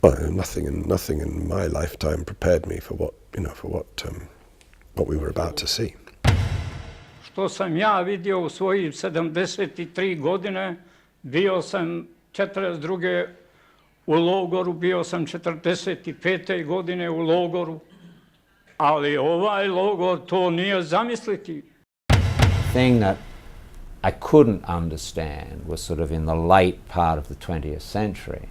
Well, nothing in my lifetime prepared me for what we were about to see. Što sam ja vidio u svojih 73 godine, bio sam 42. u logoru, bio sam 45. godine u logoru, ali ovaj logor to nije zamisliti. Thing that I couldn't understand was sort of in the late part of the 20th century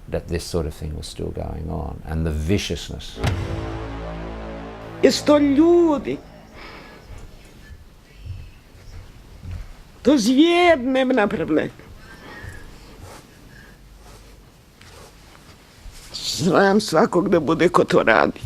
that this sort of thing was still going on, and the viciousness. Jesu to ljudi. To zvijer ne bi napravili. Znam svakog da bude ko to radi.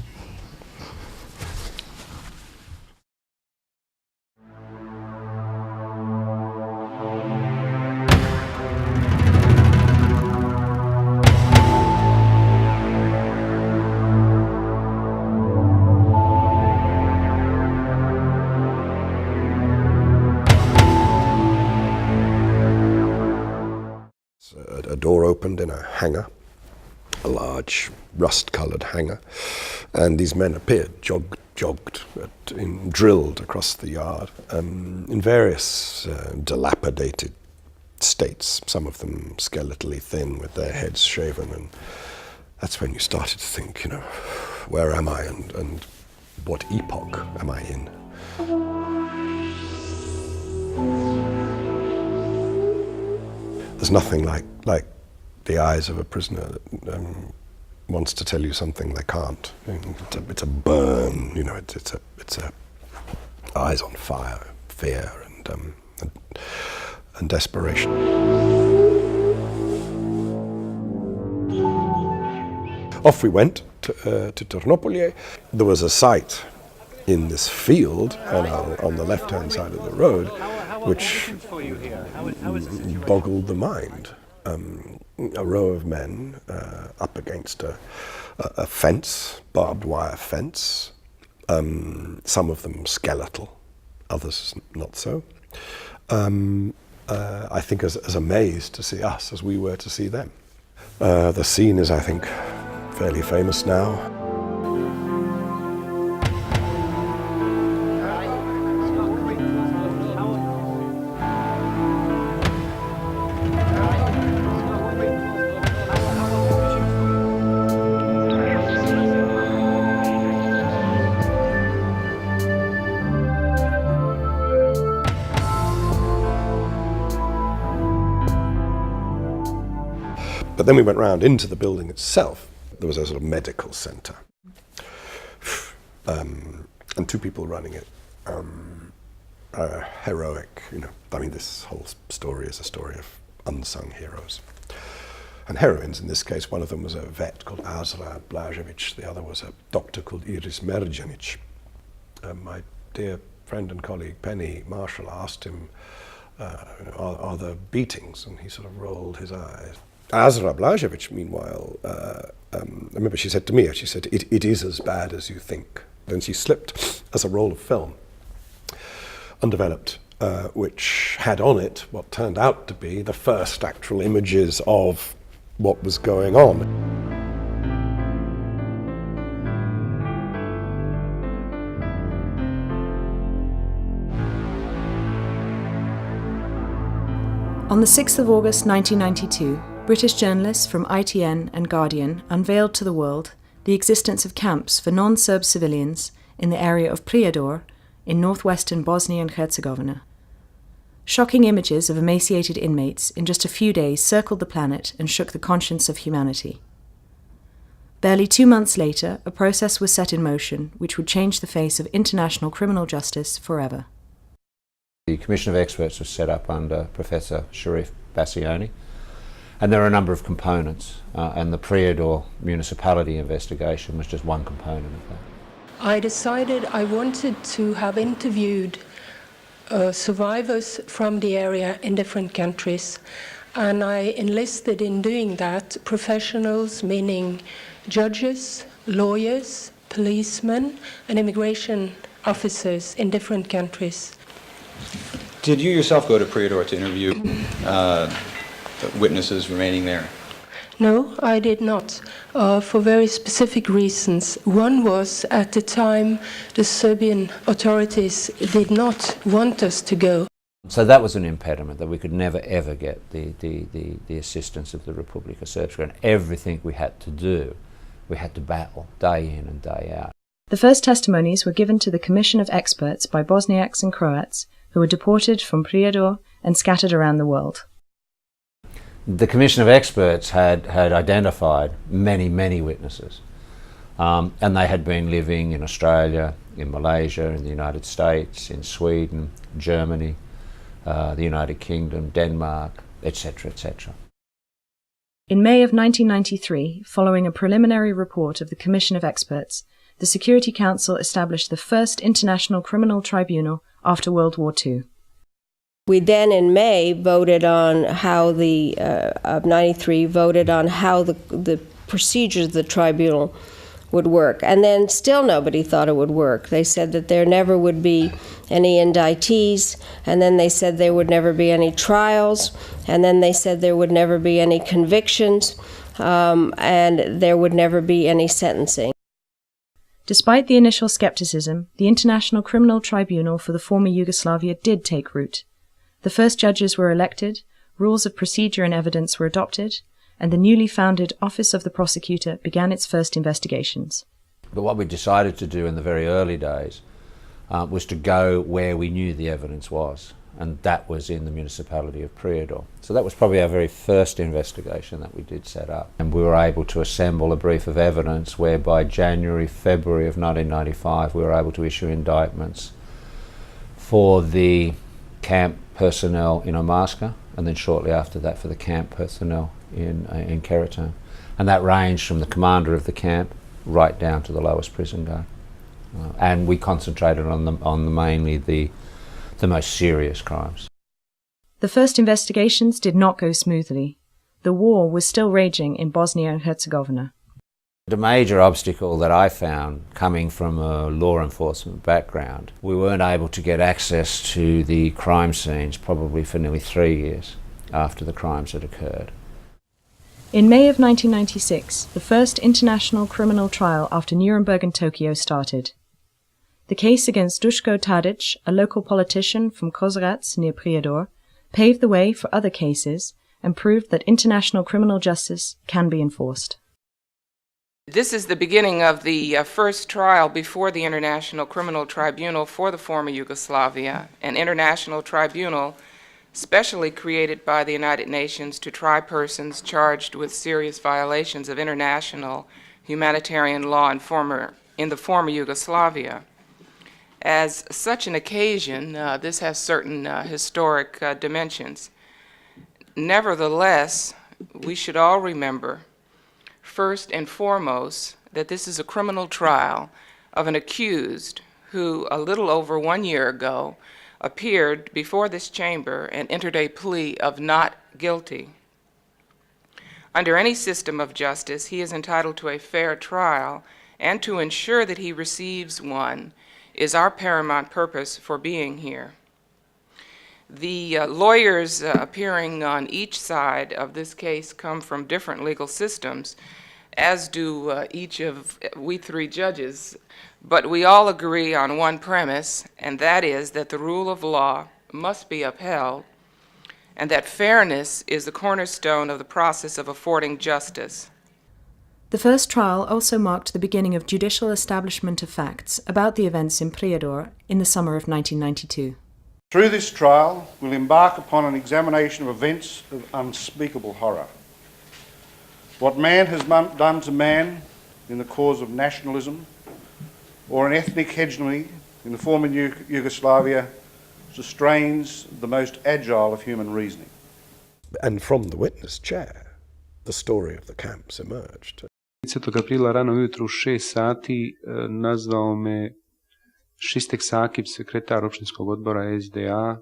A door opened in a hangar, a large rust-coloured hangar, and these men appeared, jogged, drilled across the yard in various dilapidated states, some of them skeletally thin with their heads shaven, and that's when you started to think, where am I and what epoch am I in? There's nothing like the eyes of a prisoner that wants to tell you something they can't. It's a burn, it's a eyes on fire, fear and desperation. Off we went to Ternopoli. There was a site in this field on the left-hand side of the road, which boggled the mind. A row of men up against a fence, barbed wire fence, some of them skeletal, others not so. I think as amazed to see us as we were to see them. The scene is, I think, fairly famous now. But then we went round into the building itself. There was a sort of medical centre, and two people running it. Heroic, this whole story is a story of unsung heroes. And heroines in this case. One of them was a vet called Azra Blažević, the other was a doctor called Iris Merjanić. My dear friend and colleague Penny Marshall asked him, are there beatings? And he sort of rolled his eyes. Azra Blažević, meanwhile, I remember she said to me, it is as bad as you think. Then she slipped as a roll of film, undeveloped, which had on it what turned out to be the first actual images of what was going on. On the 6th of August 1992, British journalists from ITN and Guardian unveiled to the world the existence of camps for non-Serb civilians in the area of Prijedor in northwestern Bosnia and Herzegovina. Shocking images of emaciated inmates in just a few days circled the planet and shook the conscience of humanity. Barely 2 months later, a process was set in motion which would change the face of international criminal justice forever. The Commission of Experts was set up under Professor Sharif Bassioni, and there are a number of components, and the Prijedor municipality investigation was just one component of that. I decided I wanted to have interviewed survivors from the area in different countries, and I enlisted in doing that professionals, meaning judges, lawyers, policemen, and immigration officers in different countries. Did you yourself go to Prijedor to interview witnesses remaining there? No, I did not, for very specific reasons. One was, at the time, the Serbian authorities did not want us to go. So that was an impediment, that we could never ever get the assistance of the Republika Srpska, and everything we had to do, we had to battle day in and day out. The first testimonies were given to the Commission of Experts by Bosniaks and Croats who were deported from Prijedor and scattered around the world. The Commission of Experts had identified many witnesses, and they had been living in Australia, in Malaysia, in the United States, in Sweden, Germany, the United Kingdom, Denmark, etc., etc. In May of 1993, following a preliminary report of the Commission of Experts, the Security Council established the first international criminal tribunal after World War II. We then, in May, voted on how of 93, voted on how the procedures of the tribunal would work. And then still nobody thought it would work. They said that there never would be any indictees, and then they said there would never be any trials, and then they said there would never be any convictions, and there would never be any sentencing. Despite the initial skepticism, the International Criminal Tribunal for the former Yugoslavia did take root. The first judges were elected, rules of procedure and evidence were adopted, and the newly founded Office of the Prosecutor began its first investigations. But what we decided to do in the very early days was to go where we knew the evidence was, and that was in the municipality of Prijedor. So that was probably our very first investigation that we did set up. And we were able to assemble a brief of evidence where by January, February of 1995 we were able to issue indictments for the camp personnel in Omarska, and then shortly after that for the camp personnel in Keraton. And that ranged from the commander of the camp right down to the lowest prison guard. And we concentrated on mainly the most serious crimes. The first investigations did not go smoothly. The war was still raging in Bosnia and Herzegovina. The major obstacle that I found coming from a law enforcement background, we weren't able to get access to the crime scenes probably for nearly 3 years after the crimes had occurred. In May of 1996, the first international criminal trial after Nuremberg and Tokyo started. The case against Duško Tadić, a local politician from Kozarac near Prijedor, paved the way for other cases and proved that international criminal justice can be enforced. This is the beginning of the first trial before the International Criminal Tribunal for the former Yugoslavia, an international tribunal specially created by the United Nations to try persons charged with serious violations of international humanitarian law in the former Yugoslavia. As such an occasion, this has certain historic dimensions. Nevertheless, we should all remember, first and foremost, that this is a criminal trial of an accused who, a little over 1 year ago, appeared before this chamber and entered a plea of not guilty. Under any system of justice, he is entitled to a fair trial, and to ensure that he receives one is our paramount purpose for being here. The lawyers appearing on each side of this case come from different legal systems, as do each of we three judges, but we all agree on one premise, and that is that the rule of law must be upheld, and that fairness is the cornerstone of the process of affording justice. The first trial also marked the beginning of judicial establishment of facts about the events in Prijedor in the summer of 1992. Through this trial, we'll embark upon an examination of events of unspeakable horror. What man has done to man in the cause of nationalism or an ethnic hegemony in the former Yugoslavia sustains the most agile of human reasoning. And from the witness chair, the story of the camps emerged. 30. aprila rano ujutro u 6 sati nazvao me Šistek Sakip, sekretar opštinskog odbora SDA,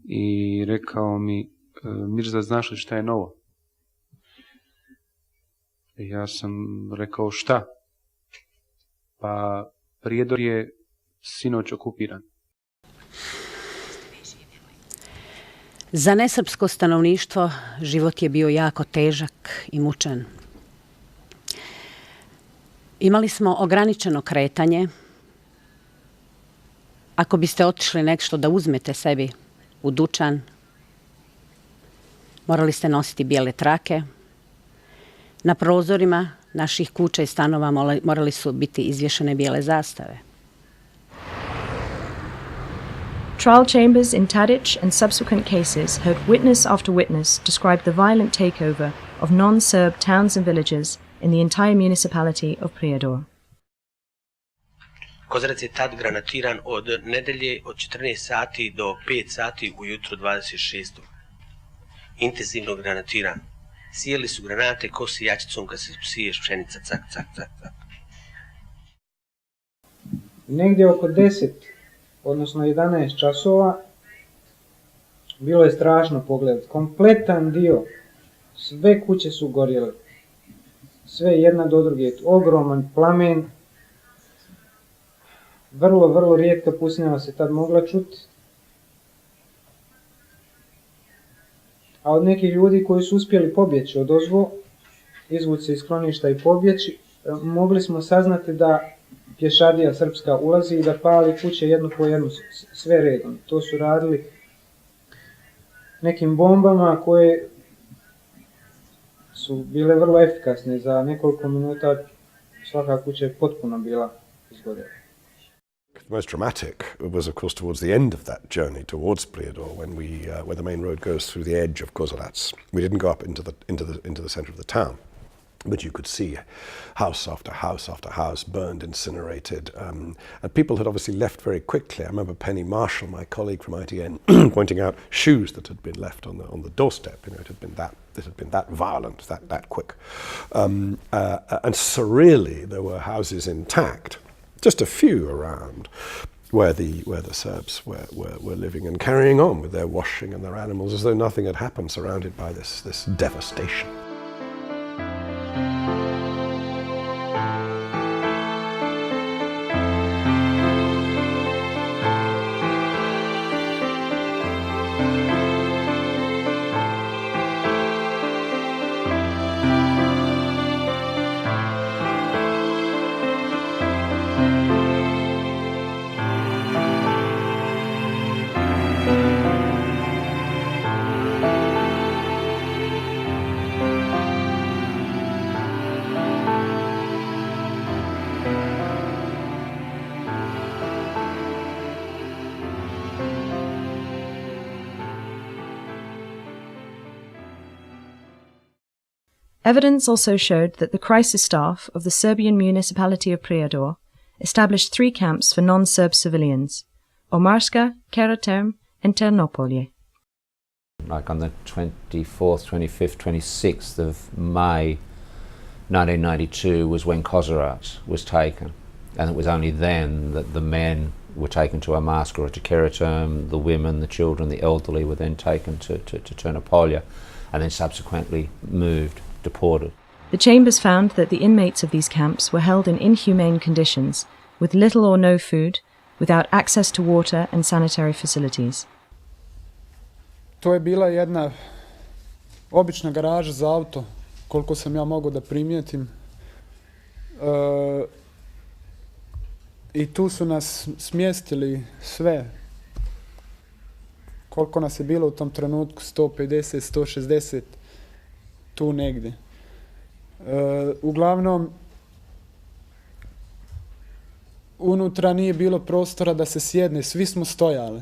i rekao mi: Mirza, znaš li šta je novo? Ja sam rekao: šta? Pa Prijedor je sinoć okupiran. Za nesrpsko stanovništvo život je bio jako težak i mučan. Imali smo ograničeno kretanje. Ako biste otišli nešto da uzmete sebi u dućan, morali ste nositi bijele trake. Na prozorima naših kuća i stanova morali su biti izvješene bijele zastave. Trial chambers in Tadic and subsequent cases heard witness after witness describe the violent takeover of non-Serb towns and villages in the entire municipality of Prijedor. Kozarac je tad granatiran od nedelje od 14 sati do 5 sati ujutro 26. Intenzivno granatiran. Sijeli su granate ko sijačicom kad se siješ pšenica, cak, cak, cak, cak. Negdje oko 10, odnosno 11 časova, bilo je strašno pogledati. Kompletan dio, sve kuće su gorjele. Sve jedna do druge, ogroman plamen. Vrlo, vrlo rijetka pucnjava se tad mogla čuti. A od nekih ljudi koji su uspjeli pobjeći od ozgo, izvući se iz skloništa i pobjeći, mogli smo saznati da pješadija srpska ulazi i da pali kuće jednu po jednu, sve redom. To su radili nekim bombama koje su bile vrlo efikasne. Za nekoliko minuta svaka kuća je potpuno bila izgorjela. The most dramatic was, of course, towards the end of that journey towards Prijedor, where the main road goes through the edge of Kozarac. We didn't go up into the center of the town, but you could see house after house after house burned, incinerated, and people had obviously left very quickly. I remember Penny Marshall, my colleague from ITN, pointing out shoes that had been left on the doorstep. You know, it had been that violent, that quick, and surreally there were houses intact. Just a few around where the Serbs were living and carrying on with their washing and their animals as though nothing had happened, surrounded by this devastation. Evidence also showed that the crisis staff of the Serbian municipality of Prijedor established 3 camps for non-Serb civilians: Omarska, Karaterm, and Ternopolje. Like on the 24th, 25th, 26th of May 1992 was when Kozarac was taken, and it was only then that the men were taken to Omarska or to Karaterm, the women, the children, the elderly were then taken to Ternopolje, and then subsequently moved, deported. The chambers found that the inmates of these camps were held in inhumane conditions, with little or no food, without access to water and sanitary facilities. To je bila jedna obična garaža za auto, koliko sam ja mogao da primijetim. I tu su nas smjestili sve. Koliko nas je bilo u tom trenutku, 150, 160, tu negdje. Uglavnom, unutra nije bilo prostora da se sjedne, svi smo stojali.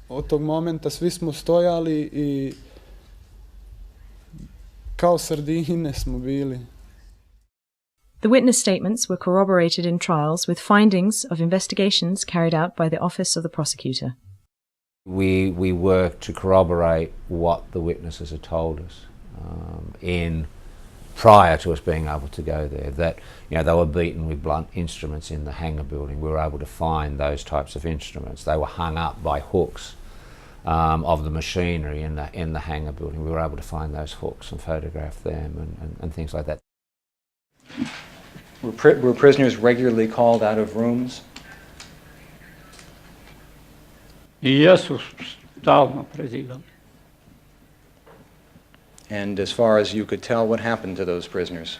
Od tog momenta svi smo stojali i kao sardine smo bili. The witness statements were corroborated in trials with findings of investigations carried out by the Office of the Prosecutor. We worked to corroborate what the witnesses had told us prior to us being able to go there. That, you know, they were beaten with blunt instruments in the hangar building. We were able to find those types of instruments. They were hung up by hooks of the machinery in the hangar building. We were able to find those hooks and photograph them and things like that. Were prisoners regularly called out of rooms? I jesu stalno prezidali. And as far as you could tell, what happened to those prisoners?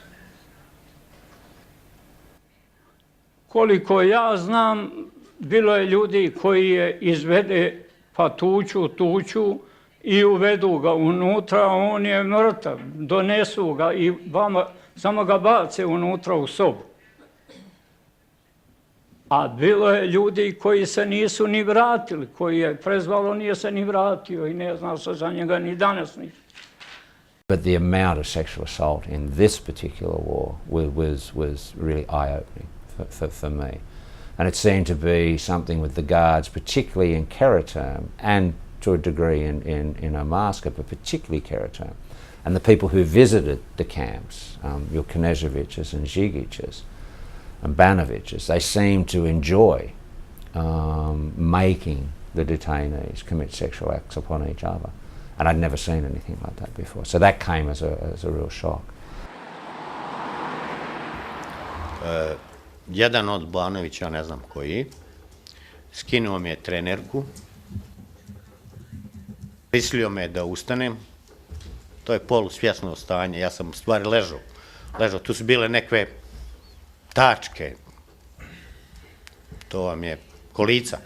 Koliko ja znam, bilo je ljudi koji je izvede pa tuču i uvedu ga unutra, on je mrtav, donesu ga i samo ga bace unutra u sobu. A bilo je ljudi koji se nisu ni vratili, koji je prezvalo, nije se ni vratio i ne zna se za njega ni danas ništa. But the amount of sexual assault in this particular war was really eye-opening for me. And it seemed to be something with the guards, particularly in Karaterm, and to a degree in Omarska, but particularly Karaterm. And the people who visited the camps, your Kneževićes and Žigićes and Banovićes, they seemed to enjoy making the detainees commit sexual acts upon each other. And I'd never seen anything like that before. So that came as a real shock. Jedan od Banovića, ne znam koji, skinuo mi je trenerku, prisilio me da ustanem, to je polusvjesno stanje, ja sam u stvari ležao, tu su bile nekve tačke, to vam je kolica,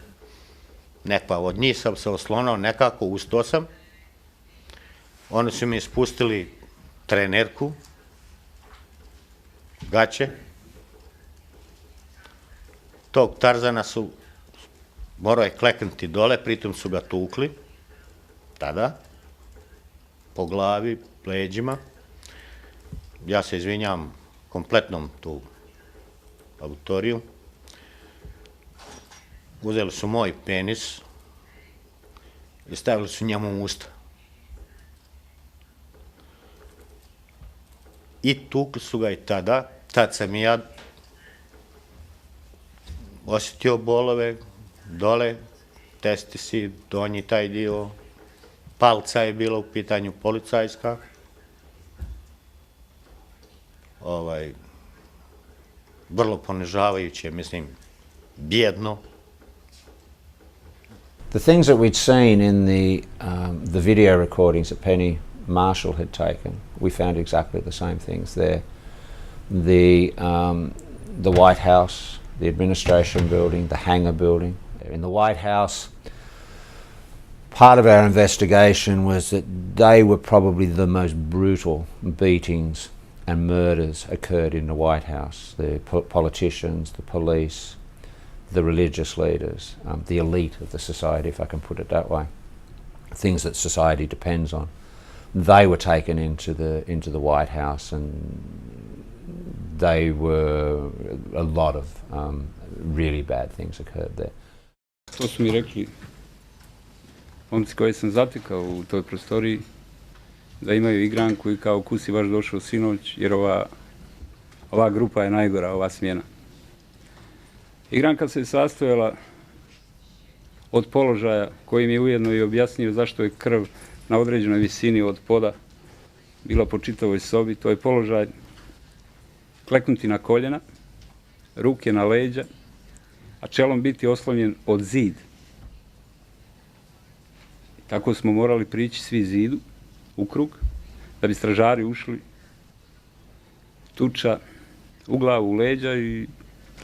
nekva od njih sam se oslonao nekako, ustao sam, oni su mi spustili trenerku, gaće, tog Tarzana su, morao je kleknuti dole, pritom su ga tukli, tada, po glavi, leđima. Ja se izvinjam kompletnom tu auditoriju. Uzeli su moj penis i stavili su njemu u usta. I tukli su ga i tada, tad sam i ja osjetio bolove, dole, testisi, donji taj dio, palca je bilo u pitanju policajska. Vrlo ponižavajuće, mislim, bijedno. The things that we'd seen in the video recordings that Penny Marshall had taken, we found exactly the same things there. The White House, the administration building, the hangar building. In the White House, part of our investigation was that they were probably the most brutal beatings and murders occurred in the White House. The politicians, the police, the religious leaders, the elite of the society, if I can put it that way, things that society depends on. They were taken into the White House, and they were a lot of really bad things occurred there. To su mi rekli momci koje sam zatekao u toj prostoriji, da imaju igranku i kao kusi baš došao sinoć, jer ova grupa je najgora, ova smjena. Igranka se sastojala od položaja koji mi je ujedno i objasnio zašto je krv na određenoj visini od poda bila po čitavoj sobi. To je položaj kleknuti na koljena, ruke na leđa, a čelom biti oslonjen od zid. Tako smo morali prići svi zidu u krug, da bi stražari ušli, tuča u glavu, u leđa i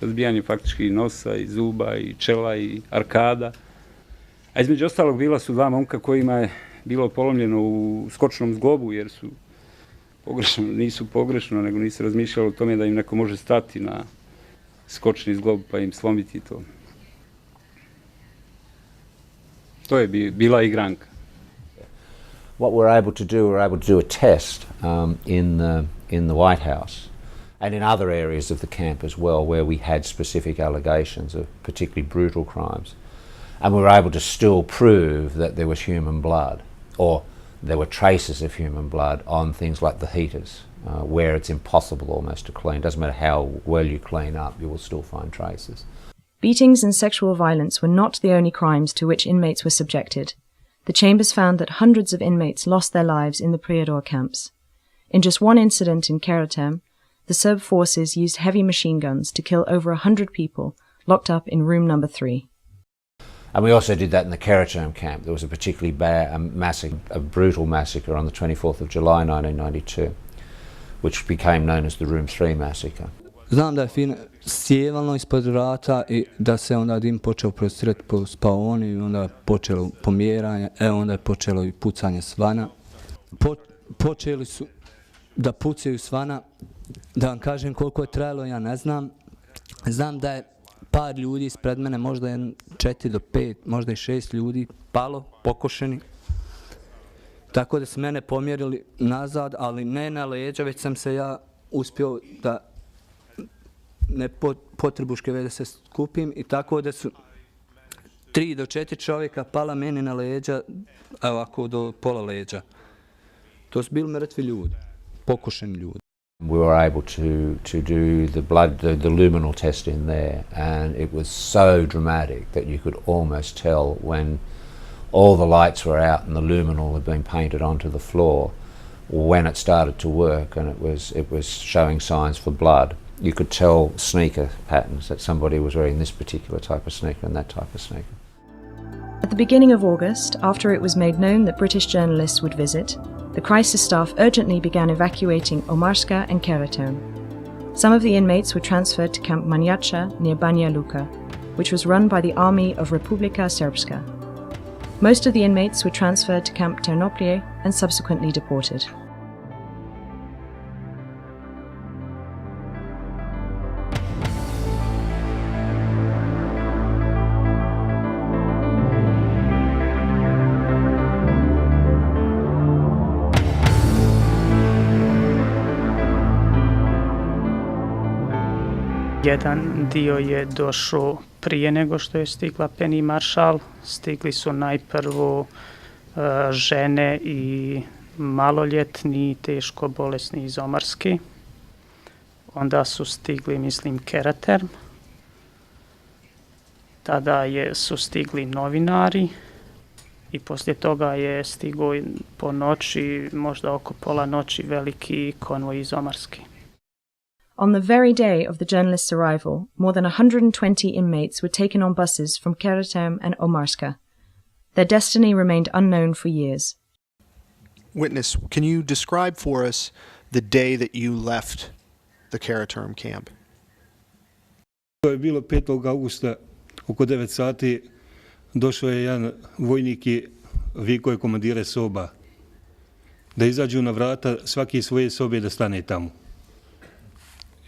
razbijanje faktički i nosa i zuba i čela i arkada. A između ostalog bila su dva momka kojima je bilo polomljeno u skočnom zglobu, jer su nisu pogrešno, nego nisu razmišljali o tome da im neko može stati na skočni zglob pa im slomiti to. To je bila igranka. What we're able to do a test in the White House and in other areas of the camp as well, where we had specific allegations of particularly brutal crimes. And we were able to still prove that there was human blood, or there were traces of human blood on things like the heaters, where it's impossible almost to clean. Doesn't matter how well you clean up, you will still find traces. Beatings and sexual violence were not the only crimes to which inmates were subjected. The chambers found that hundreds of inmates lost their lives in the Prijedor camps. In just one incident in Karaterm, the Serb forces used heavy machine guns to kill over 100 people locked up in room number 3. And we also did that in the Karaterm camp. There was a particularly bad massacre, a brutal massacre on the 24th of July 1992, which became known as the Room 3 massacre. Znam da je fino sjevalno ispod vrata i da se onda dim počeo prostirati po spavoni i onda je počelo pomjeranje, onda je počelo i pucanje svana. Počeli su da pucaju svana, da vam kažem koliko je trajalo, ja ne znam. Znam da je par ljudi ispred mene, možda 4 do 5, možda i 6 ljudi palo, pokošeni. Tako da su mene pomjerili nazad, ali ne na leđa, već sam se ja uspio da ne potrebuške da se skupim i tako da su 3 do 4 čovjeka pala meni na leđa, ovako do pola leđa. To su bili mrtvi ljudi, pokošeni ljudi. We were able to do the luminal test in there, and it was so dramatic that you could almost tell when all the lights were out and the luminal had been painted onto the floor, when it started to work and it was showing signs for blood. You could tell sneaker patterns, that somebody was wearing this particular type of sneaker and that type of sneaker. At the beginning of August, after it was made known that British journalists would visit, the crisis staff urgently began evacuating Omarska and Karaterm. Some of the inmates were transferred to Camp Manjača near Banja Luka, which was run by the Army of Republika Srpska. Most of the inmates were transferred to Camp Ternoplje and subsequently deported. Jedan dio je došao prije nego što je stigla Penny Marshall. Stigli su najprvo žene i maloljetni, teško bolesni iz Omarske. Onda su stigli, mislim, Karaterm. Tada su stigli novinari i poslije toga je stigao po noći, možda oko pola noći, veliki konvoj iz Omarske. On the very day of the journalists' arrival, more than 120 inmates were taken on buses from Karaterm and Omarska. Their destiny remained unknown for years. Witness, can you describe for us the day that you left the Karaterm camp? To je bilo 5. augusta, oko 9 sati, došao je jedan vojnik i vikao je komandire soba da izađu na vrata svaki svoje sobe da stane tamo.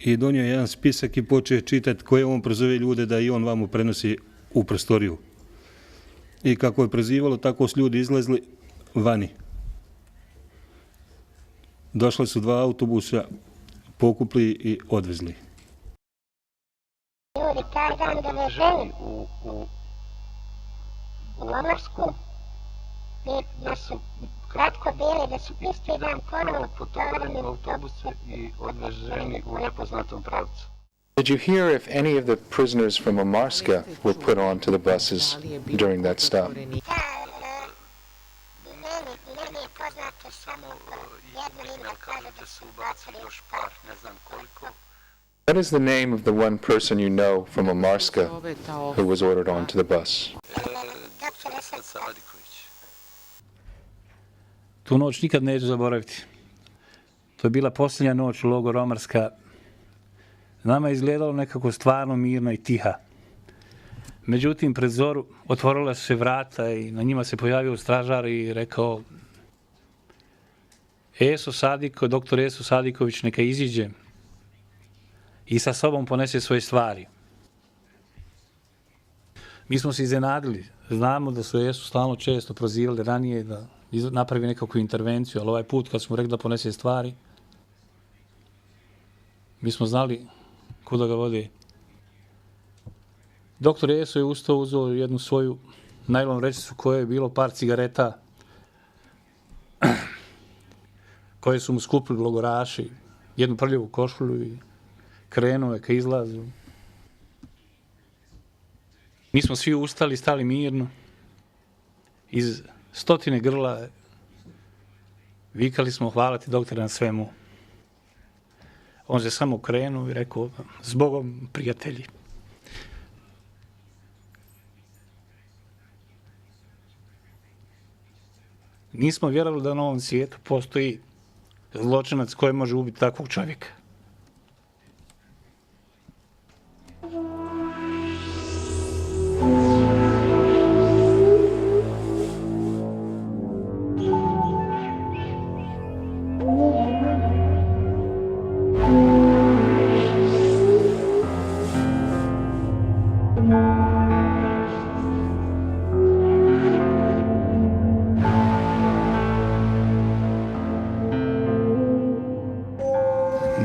I donio jedan spisak i počeo čitati koje on prozove ljude da i on vamo prenosi u prostoriju. I kako je prozivalo, tako su ljudi izlazili vani. Došli su 2 autobusa, pokupli i odvezli. Ljudi taj dan doveženi u Omarsku, da su kratko bili, da su isti dan ponovo putovali u autobuse i odveženi u nepoznatom pravcu. Did you hear if any of the prisoners from Omarska were put onto the buses during that stop? Meni je poznato samo jedno ime, kaže da su ubacili još par, ne znam koliko. What is the name of the one person you know from Omarska who was ordered onto the bus? Dr. Esad Sadiković. Tu noć nikad neću zaboraviti. To je bila posljednja noć u logoru Omarska. Nama je izgledalo nekako stvarno mirna i tiha. Međutim, pred zoru otvorila su se vrata i na njima se pojavio stražar i rekao: doktor Eso Sadiković neka iziđe i sa sobom ponese svoje stvari. Mi smo se iznenadili. Znamo da su Esu stalno često prozivali ranije da napravi nekakvu intervenciju, ali ovaj put kad smo rekli da ponese stvari, mi smo znali kuda ga vode. Doktor Eso je ustao, uzeo jednu svoju najlon vrećicu koje je bilo par cigareta koje su mu skupili logoraši, jednu prljavu košulju i krenuo je ka izlazu. Mi smo svi ustali, stali mirno. Iz 100 grla vikali smo: hvala ti doktore na svemu. On se samo okrenuo i rekao: zbogom, prijatelji. Nismo vjerovali da na ovom svijetu postoji zločinac koji može ubiti takvog čovjeka.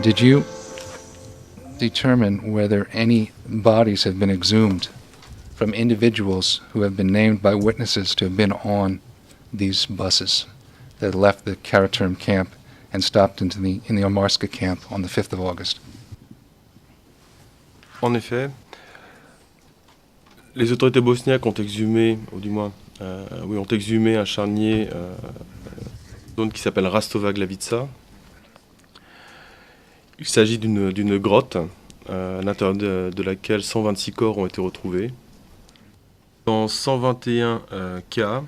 Did you determine whether any bodies have been exhumed from individuals who have been named by witnesses to have been on these buses that left the Karaturm camp and stopped in the Omarska camp on the 5th of August? En effet, les autorités bosniaques ont exhumé, ou du moins, ont exhumé un charnier, zone qui s'appelle Rastova Glavica. Il s'agit d'une grotte à l'intérieur de laquelle 126 corps ont été retrouvés. Dans 121 cas,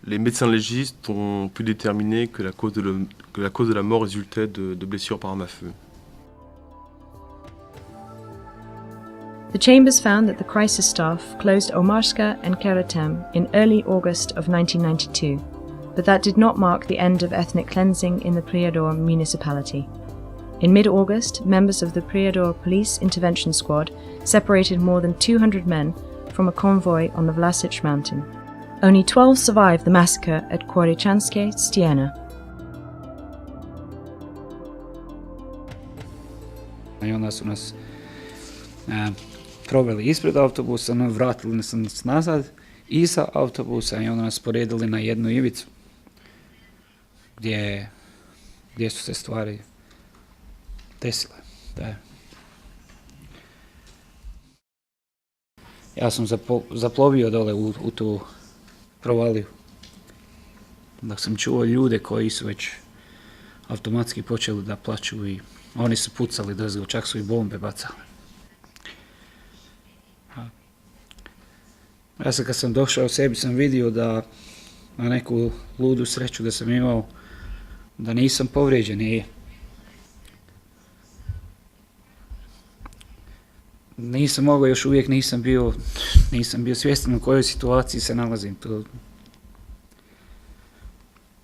les médecins légistes ont pu déterminer que la cause de la mort résultait de blessures par arme à feu. The chambers found that the crisis staff closed Omarska and Karatem in early August of 1992, but that did not mark the end of ethnic cleansing in the Prijedor municipality. In mid-August, members of the Prijedor Police Intervention Squad separated more than 200 men from a convoy on the Vlasic mountain. Only 12 survived the massacre at Korichanske Stijena. I onda su nas proveli ispred autobusa, vratili nas nazad iza autobusa i onda nas poredili na jednu ivicu gdje su se stvari desile. Da. Ja sam zaplovio dole u tu provaliju. Dok sam čuo ljude koji su već automatski počeli da plaču i oni su pucali dozgo, čak su i bombe bacali. Ja sam kad sam došao sebi sam vidio da na neku ludu sreću da sam imao da nisam povrijeđen i nisam mogao, još uvijek nisam bio svjestan u kojoj situaciji se nalazim.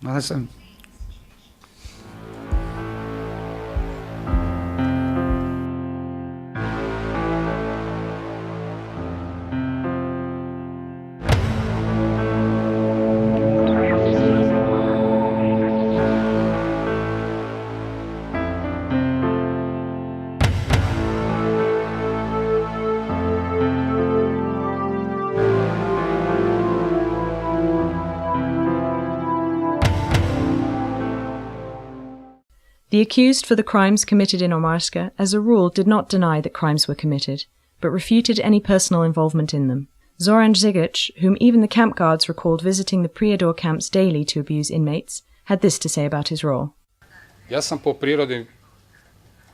Ali sam The accused for the crimes committed in Omarska, as a rule, did not deny that crimes were committed, but refuted any personal involvement in them. Zoran Zigic, whom even the camp guards recalled visiting the Prijedor camps daily to abuse inmates, had this to say about his role. Ja sam po prirodi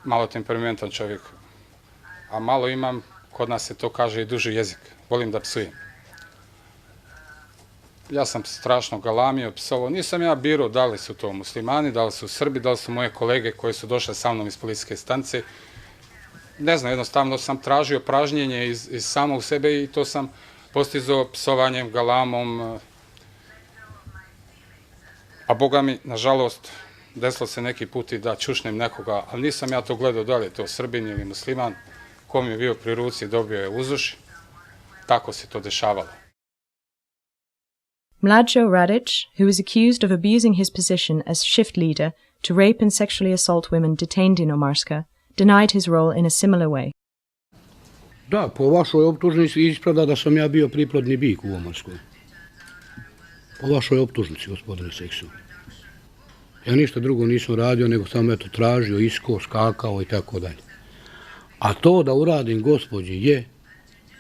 malo temperamentan čovjek, a malo imam, kod nas se to kaže, i duži jezik. Volim da psujem. Ja sam strašno galamio, psovao. Nisam ja birao da li su to muslimani, da li su Srbi, da li su moje kolege koji su došle sa mnom iz policijske stanice. Ne znam, jednostavno sam tražio pražnjenje iz samog sebe i to sam postizao psovanjem, galamom. A Boga mi, nažalost, desilo se neki put i da čušnem nekoga, ali nisam ja to gledao da li je to Srbin ili musliman. Ko mi je bio pri ruci, dobio je uz uši. Tako se to dešavalo. Mlađo Radic, who was accused of abusing his position as shift leader to rape and sexually assault women detained in Omarska, denied his role in a similar way. Da, po vašoj optužnici ispada da sam ja bio priplodni bik u Omarskoj. Po vašoj optužnici, gospodine Seksu. Ja ništa drugo nisam radio, nego sam eto tražio, iskao, skakao i tako dalje. A to da uradim gospođi je,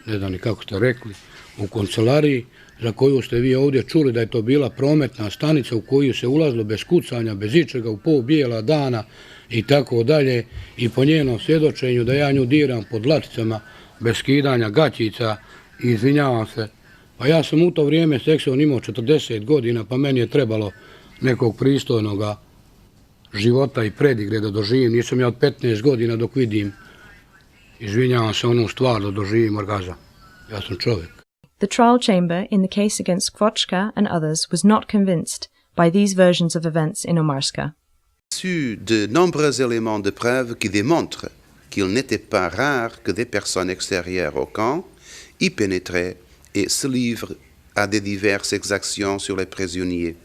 ne znam ni kako ste rekli, u kancelariji za koju ste vi ovdje čuli da je to bila prometna stanica u koju se ulazilo bez kucanja, bez ičega, u pol bijela dana i tako dalje, i po njenom svjedočenju da ja nju diram pod laticama bez skidanja gaćica i izvinjavam se, A ja sam u to vrijeme seksualno imao 40 godina, pa meni je trebalo nekog pristojnog života i predigre da doživim. Nisam ja od 15 godina dok vidim, izvinjavam se, onu stvar da doživim orgazam. Ja sam čovjek. The trial chamber in the case against Kvočka and others was not convinced by these versions of events in Omarska. Su de nombreux éléments de preuve qui démontrent qu'il n'était pas rare que des personnes extérieures au camp y pénétraient et se livrent à des diverses exactions sur les prisonniers.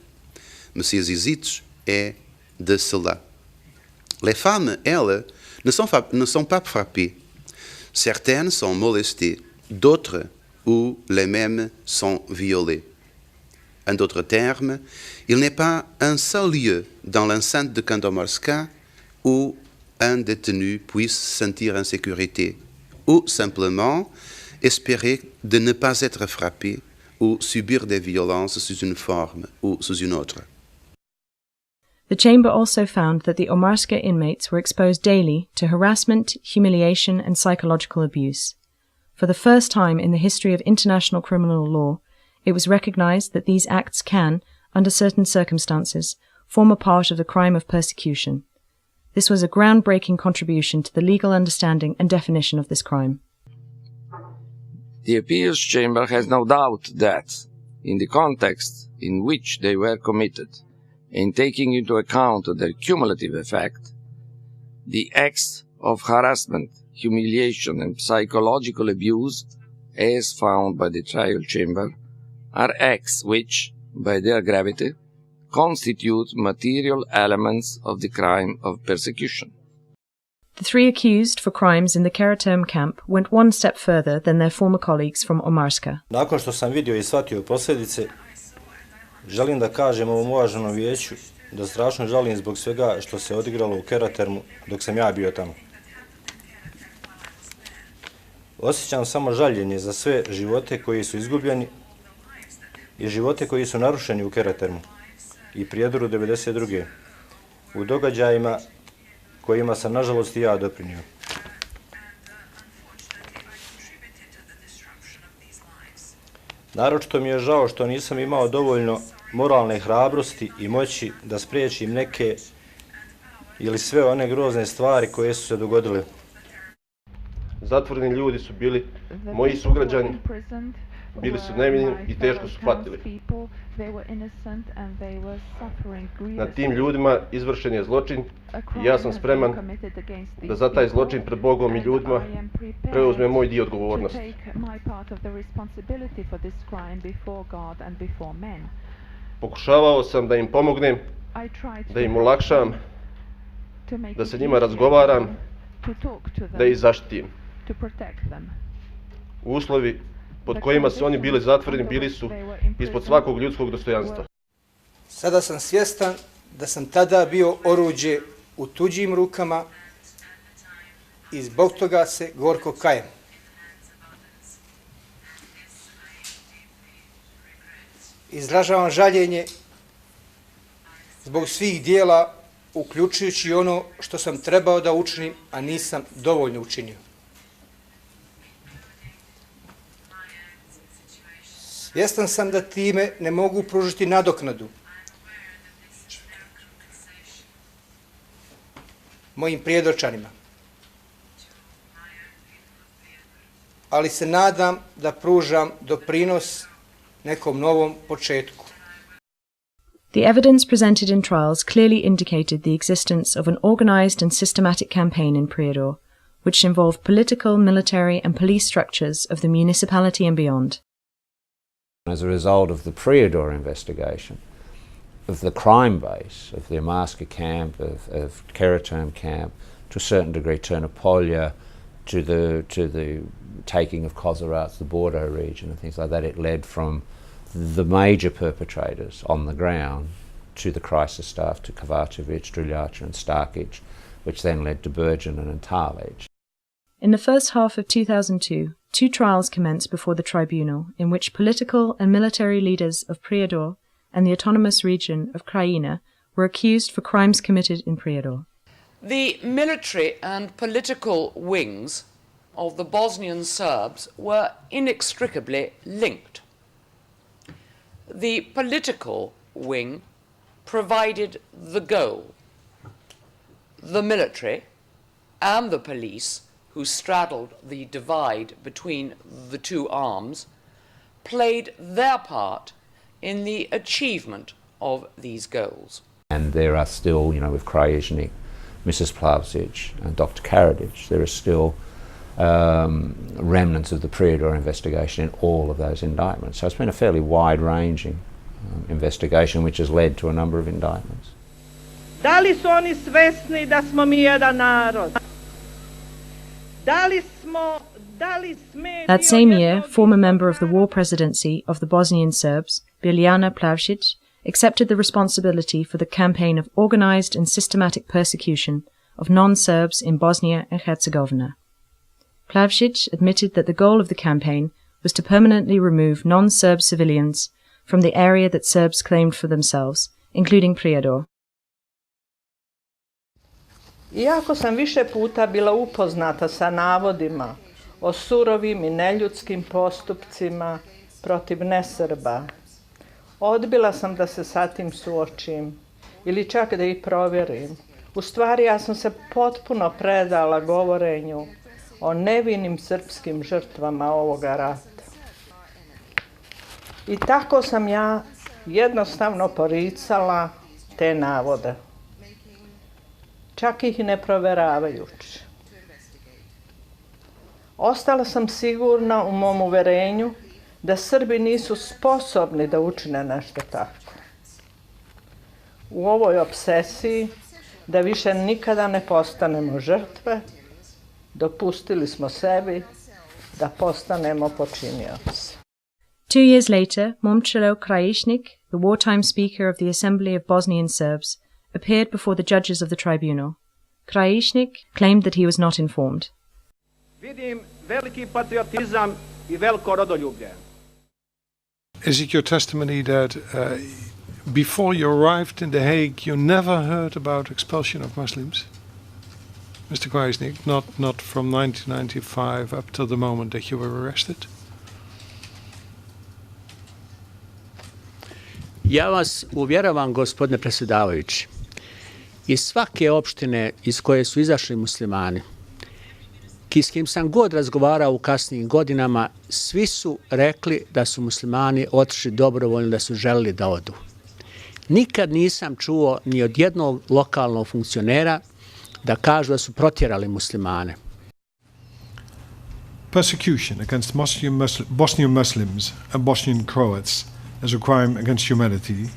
Monsieur Zizitch est de cela. Les femmes, elles, ne sont pas frappées. Certaines sont molestées, d'autres où les mêmes sont violées. En d'autres termes, il n'est pas un seul lieu dans l'enceinte de Kandomorska où un détenu puisse se sentir en sécurité ou simplement espérer de ne pas être frappé ou subir des violences sous une forme ou sous une autre. The chamber also found that the Omarska inmates were exposed daily to harassment, humiliation, and psychological abuse. For the first time in the history of international criminal law, it was recognized that these acts can, under certain circumstances, form a part of the crime of persecution. This was a groundbreaking contribution to the legal understanding and definition of this crime. The appeals chamber has no doubt that, in the context in which they were committed, and taking into account their cumulative effect, the acts of harassment, humiliation, and psychological abuse, as found by the trial chamber, are acts which, by their gravity, constitute material elements of the crime of persecution. The three accused for crimes in the Karaterm camp went one step further than their former colleagues from Omarska. Nakon što sam vidio i shvatio posljedice, želim da kažem ovom uvaženom vijeću da strašno žalim zbog svega što se odigralo u Karatermu dok sam ja bio tamo. Osjećam samo žaljenje za sve živote koji su izgubljeni i živote koji su narušeni u Karatermu i Prijedoru 92. u događajima kojima sam nažalost i ja doprinio. Naročito mi je žao što nisam imao dovoljno moralne hrabrosti i moći da spriječim neke ili sve one grozne stvari koje su se dogodile. Zatvoreni ljudi su bili moji sugrađani, bili su nevini i teško su patili. Nad tim ljudima izvršen je zločin i ja sam spreman da za taj zločin pred Bogom i ljudima preuzmem moj dio odgovornosti. Pokušavao sam da im pomognem, da im olakšam, da se njima razgovaram, da ih zaštitim. Uslovi pod kojima su oni bili zatvoreni bili su ispod svakog ljudskog dostojanstva. Sada sam svjestan da sam tada bio oruđe u tuđim rukama i zbog toga se gorko kajem. Izražavam žaljenje zbog svih dijela, uključujući ono što sam trebao da učinim, a nisam dovoljno učinio. Svjestan sam da time ne mogu pružiti nadoknadu mojim prijedorčanima, ali se nadam da pružam doprinos nekom novom početku. The evidence presented in trials clearly indicated the existence of an organized and systematic campaign in Prijedor, which involved political, military, and police structures of the municipality and beyond. As a result of the Prijedor investigation, of the crime base of the Omarska camp, of Karaterm camp, to a certain degree Ternopolje, to the taking of Kozarac, the border region and things like that, it led from the major perpetrators on the ground to the crisis staff, to Kovacevic, Streljača and Starkic, which then led to Berginen and Talic. In the first half of 2002, two trials commenced before the tribunal in which political and military leaders of Prijedor and the autonomous region of Krajina were accused for crimes committed in Prijedor. The military and political wings of the Bosnian Serbs were inextricably linked. the political wing provided the goal. The military and the police, who straddled the divide between the two arms, played their part in the achievement of these goals. And there are still, you know, with Krajisnik, Mrs. Plavsic and Dr. Karadzic, there are still remnants of the Prijedor investigation in all of those indictments. So it's been a fairly wide-ranging investigation which has led to a number of indictments. Da li su oni svesni da smo mi jedan narod? Da li sme... That same year, former member of the war presidency of the Bosnian Serbs, Biljana Plavsic, accepted the responsibility for the campaign of organized and systematic persecution of non-Serbs in Bosnia and Herzegovina. Plavsic admitted that the goal of the campaign was to permanently remove non-Serb civilians from the area that Serbs claimed for themselves, including Prijedor. Iako sam više puta bila upoznata sa navodima o surovim i neljudskim postupcima protiv nesrba, odbila sam da se sa tim suočim ili čak da ih provjerim. U stvari, ja sam se potpuno predala govorenju o nevinim srpskim žrtvama ovoga rata. I tako sam ja jednostavno poricala te navode, čak ih i ne proveravajući. Ostala sam sigurna u mom uverenju da Srbi nisu sposobni da učine nešto tako. U ovoj obsesiji da više nikada ne postanemo žrtve, dopustili smo sebi da postanemo počinioci. 2 years later, Momčilo Krajisnik, the wartime speaker of the Assembly of Bosnian Serbs, appeared before the judges of the tribunal. Krajisnik claimed that he was not informed. Vidim veliki patriotizam I veliko rodoljublje. Is it your testimony that before you arrived in The Hague, you never heard about expulsion of Muslims? Mr. Krajisnik, not from 1995 up till the moment that you were arrested? Ja vas uvjeravam, gospodine predsjedavajući, iz svake opštine iz koje su izašli muslimani, s kim sam god razgovarao u kasnijim godinama, svi su rekli da su muslimani otišli dobrovoljno, da su želili da odu. Nikad nisam čuo ni od jednog lokalnog funkcionera da kažu da su protjerali muslimane. Persecution against Bosnian Muslims and Bosnian Croats as a crime against humanity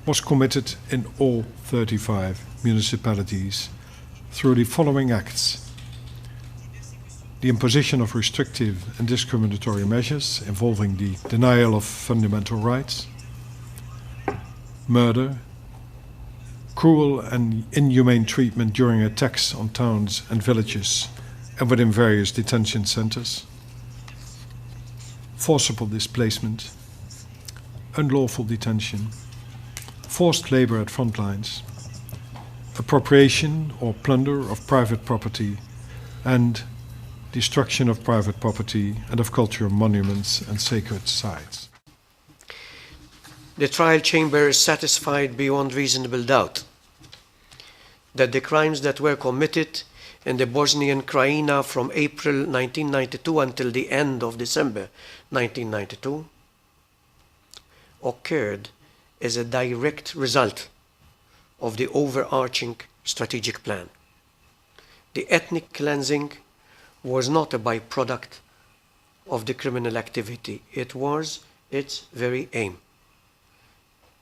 was committed in all 35 municipalities through the following acts: the imposition of restrictive and discriminatory measures involving the denial of fundamental rights, murder, cruel and inhumane treatment during attacks on towns and villages and within various detention centers, forcible displacement, unlawful detention, forced labor at front lines, appropriation or plunder of private property, and destruction of private property and of cultural monuments and sacred sites. The trial chamber is satisfied beyond reasonable doubt that the crimes that were committed in the Bosnian Krajina from April 1992 until the end of December 1992 occurred as a direct result of the overarching strategic plan. The ethnic cleansing was not a byproduct of the criminal activity. It was its very aim.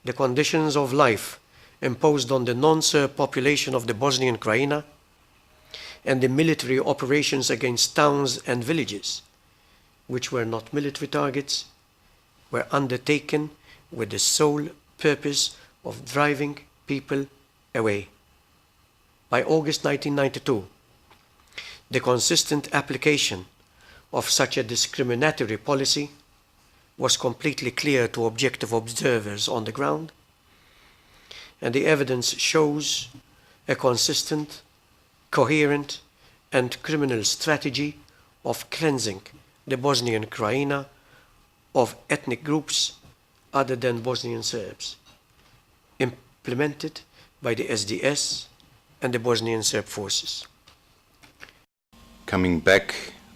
The conditions of life imposed on the non-Serb population of the Bosnian Krajina and the military operations against towns and villages, which were not military targets, were undertaken with the sole purpose of driving people away. By August 1992, the consistent application of such a discriminatory policy was completely clear to objective observers on the ground, and the evidence shows a consistent, coherent, and criminal strategy of cleansing the Bosnian Krajina of ethnic groups other than Bosnian Serbs, implemented by the SDS and the Bosnian Serb forces. Coming back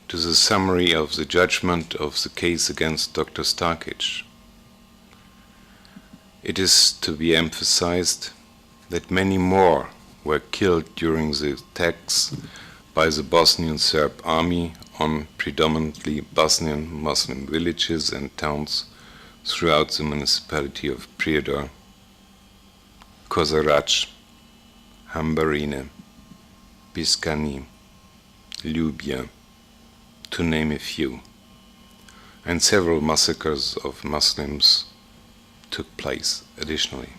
to the summary of the judgment of the case against Dr. Starkic, it is to be emphasized that many more were killed during the attacks by the Bosnian Serb army on predominantly Bosnian Muslim villages and towns throughout the municipality of Prijedor, Kozarac, Hambarine, Piskani, Ljubija, to name a few, and several massacres of Muslims took place additionally.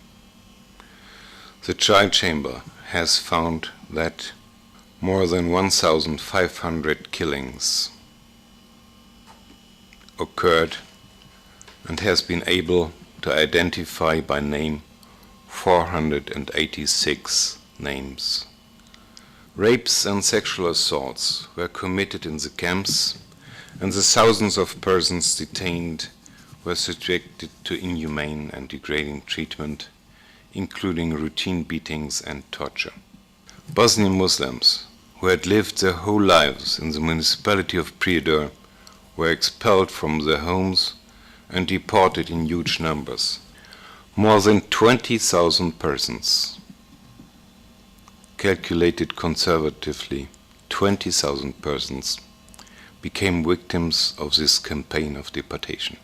The trial chamber has found that more than 1,500 killings occurred and has been able to identify by name 486 names. Rapes and sexual assaults were committed in the camps, and the thousands of persons detained were subjected to inhumane and degrading treatment, including routine beatings and torture. Bosnian Muslims who had lived their whole lives in the municipality of Prijedor were expelled from their homes and deported in huge numbers. More than 20,000 persons, calculated conservatively, 20,000 persons became victims of this campaign of deportation.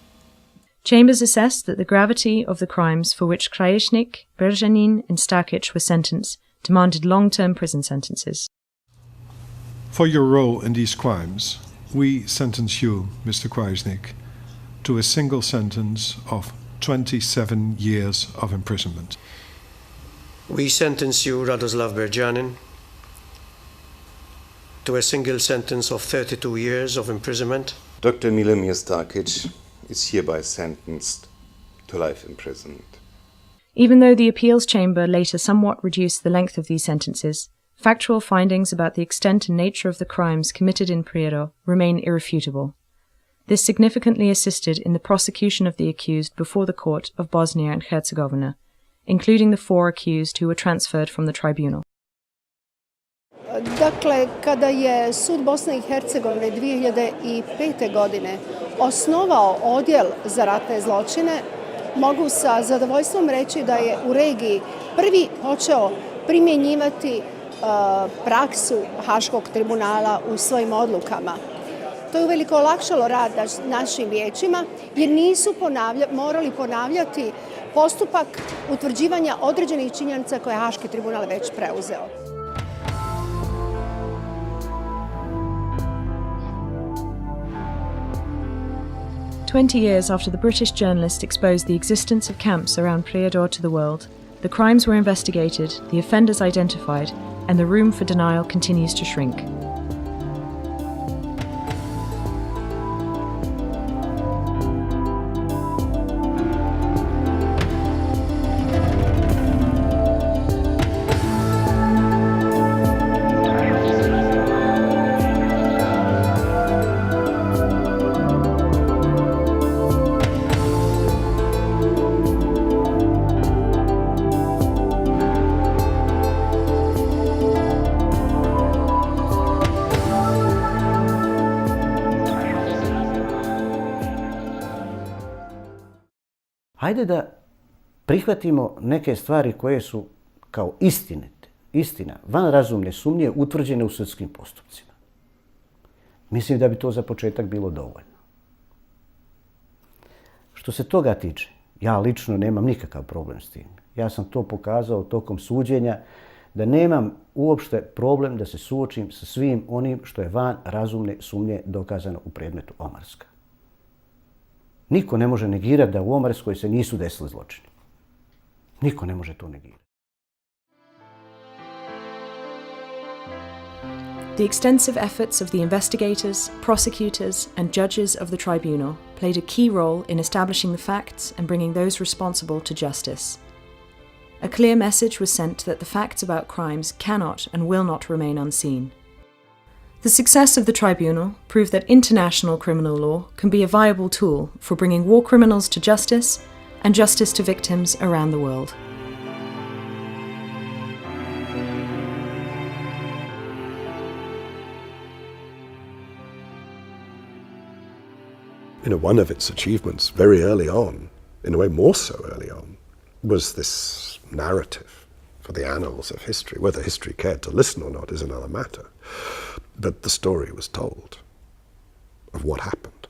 Chambers assessed that the gravity of the crimes for which Kraješnik, Beržanin and Starkic were sentenced demanded long-term prison sentences. For your role in these crimes, we sentence you, Mr. Kraješnik, to a single sentence of 27 years of imprisonment. We sentence you, Radoslav Beržanin, to a single sentence of 32 years of imprisonment. Dr. Milomir Starkic is hereby sentenced to life imprisonment. Even though the appeals chamber later somewhat reduced the length of these sentences, factual findings about the extent and nature of the crimes committed in Prijedor remain irrefutable. This significantly assisted in the prosecution of the accused before the court of Bosnia and Herzegovina, including the 4 accused who were transferred from the tribunal. Dakle, kada je sud Bosne I Hercegovine 2005. Godine osnovao odjel za ratne zločine, mogu sa zadovoljstvom reći da je u regiji prvi počeo primjenjivati praksu Haškog tribunala u svojim odlukama. To je uveliko olakšalo rad našim vijećima jer nisu morali ponavljati postupak utvrđivanja određenih činjenica koje je Haški tribunal već preuzeo. Years after the British journalist exposed the existence of camps around Prijedor to the world, the crimes were investigated, the offenders identified, and the room for denial continues to shrink. Hajde da prihvatimo neke stvari koje su kao istina, van razumne sumnje, utvrđene u sudskim postupcima. Mislim da bi to za početak bilo dovoljno. Što se toga tiče, ja lično nemam nikakav problem s tim. Ja sam to pokazao tokom suđenja, da nemam uopšte problem da se suočim sa svim onim što je van razumne sumnje dokazano u predmetu Omarska. Niko ne može negirati da u Omarskoj se nisu desili zločini. Niko ne može to negirati. The extensive efforts of the investigators, prosecutors, and judges of the tribunal played a key role in establishing the facts and bringing those responsible to justice. A clear message was sent that the facts about crimes cannot and will not remain unseen. The success of the tribunal proved that international criminal law can be a viable tool for bringing war criminals to justice and justice to victims around the world. One of its achievements very early on, in a way more so early on, was this narrative for the annals of history. Whether history cared to listen or not is another matter. But the story was told of what happened.